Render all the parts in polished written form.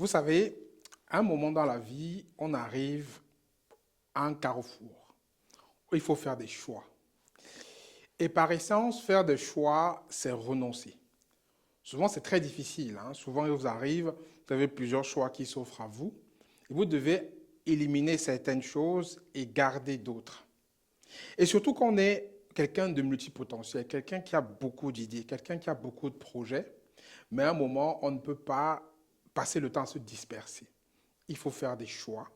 Vous savez, à un moment dans la vie, on arrive à un carrefour où il faut faire des choix. Et par essence, faire des choix, c'est renoncer. Souvent, c'est très difficile. Souvent, il vous arrive, vous avez plusieurs choix qui s'offrent à vous. Et vous devez éliminer certaines choses et garder d'autres. Et surtout quand on est quelqu'un de multipotentiel, quelqu'un qui a beaucoup d'idées, quelqu'un qui a beaucoup de projets, mais à un moment, on ne peut pas passer le temps à se disperser. Il faut faire des choix,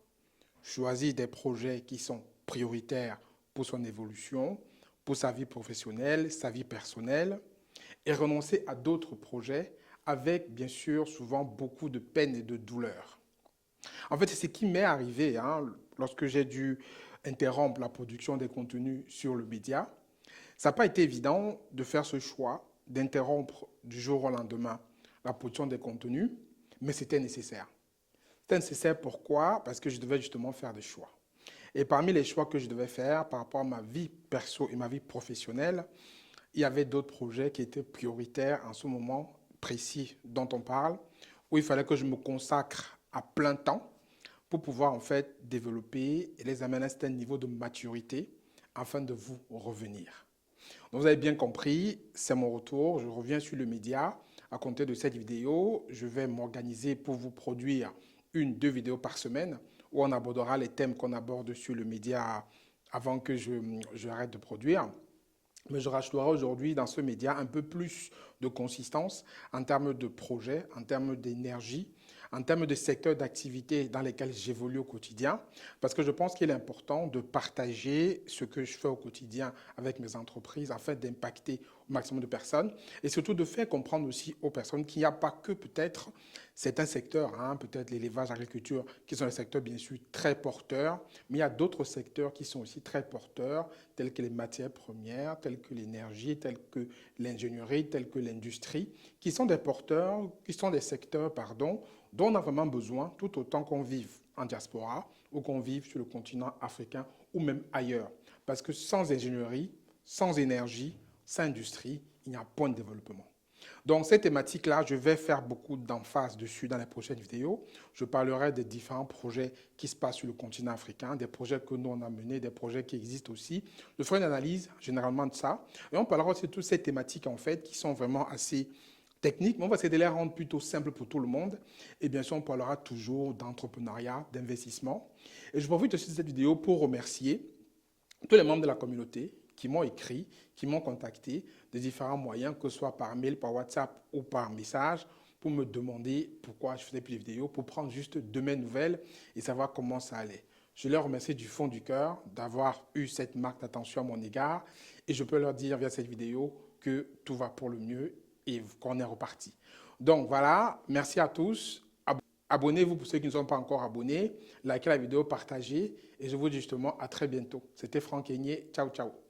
choisir des projets qui sont prioritaires pour son évolution, pour sa vie professionnelle, sa vie personnelle, et renoncer à d'autres projets avec, bien sûr, souvent beaucoup de peine et de douleur. En fait, c'est ce qui m'est arrivé lorsque j'ai dû interrompre la production des contenus sur le média. Ça n'a pas été évident de faire ce choix, d'interrompre du jour au lendemain la production des contenus, mais c'était nécessaire. C'était nécessaire pourquoi? Parce que je devais justement faire des choix. Et parmi les choix que je devais faire par rapport à ma vie perso et ma vie professionnelle, il y avait d'autres projets qui étaient prioritaires en ce moment précis dont on parle, où il fallait que je me consacre à plein temps pour pouvoir en fait développer et les amener à un certain niveau de maturité afin de vous revenir. Donc vous avez bien compris, c'est mon retour, je reviens sur le média. À compter de cette vidéo, je vais m'organiser pour vous produire deux vidéos par semaine où on abordera les thèmes qu'on aborde sur le média avant que je arrête de produire. Mais je rajouterai aujourd'hui dans ce média un peu plus de consistance en termes de projet, en termes d'énergie, en termes de secteurs d'activité dans lesquels j'évolue au quotidien, parce que je pense qu'il est important de partager ce que je fais au quotidien avec mes entreprises afin d'impacter au maximum de personnes et surtout de faire comprendre aussi aux personnes qu'il n'y a pas que peut-être certains secteurs, peut-être l'élevage, l'agriculture, qui sont des secteurs bien sûr très porteurs, mais il y a d'autres secteurs qui sont aussi très porteurs, tels que les matières premières, tels que l'énergie, tels que l'ingénierie, tels que l'industrie, qui sont des porteurs, qui sont des secteurs, dont on a vraiment besoin tout autant qu'on vive en diaspora ou qu'on vive sur le continent africain ou même ailleurs. Parce que sans ingénierie, sans énergie, sans industrie, il n'y a point de développement. Donc, cette thématique-là, je vais faire beaucoup d'emphase dessus dans les prochaines vidéos. Je parlerai des différents projets qui se passent sur le continent africain, des projets que nous on a menés, des projets qui existent aussi. Je ferai une analyse généralement de ça. Et on parlera aussi de toutes ces thématiques, en fait, qui sont vraiment assez techniques, mais on va essayer de les rendre plutôt simples pour tout le monde. Et bien sûr, on parlera toujours d'entrepreneuriat, d'investissement. Et je profite aussi de cette vidéo pour remercier tous les membres de la communauté qui m'ont écrit, qui m'ont contacté de différents moyens, que ce soit par mail, par WhatsApp ou par message, pour me demander pourquoi je faisais plus de vidéos, pour prendre juste de mes nouvelles et savoir comment ça allait. Je leur remercie du fond du cœur d'avoir eu cette marque d'attention à mon égard et je peux leur dire via cette vidéo que tout va pour le mieux et qu'on est reparti. Donc voilà, merci à tous. Abonnez-vous pour ceux qui ne sont pas encore abonnés, likez la vidéo, partagez et je vous dis justement à très bientôt. C'était Franck Aigné, ciao ciao.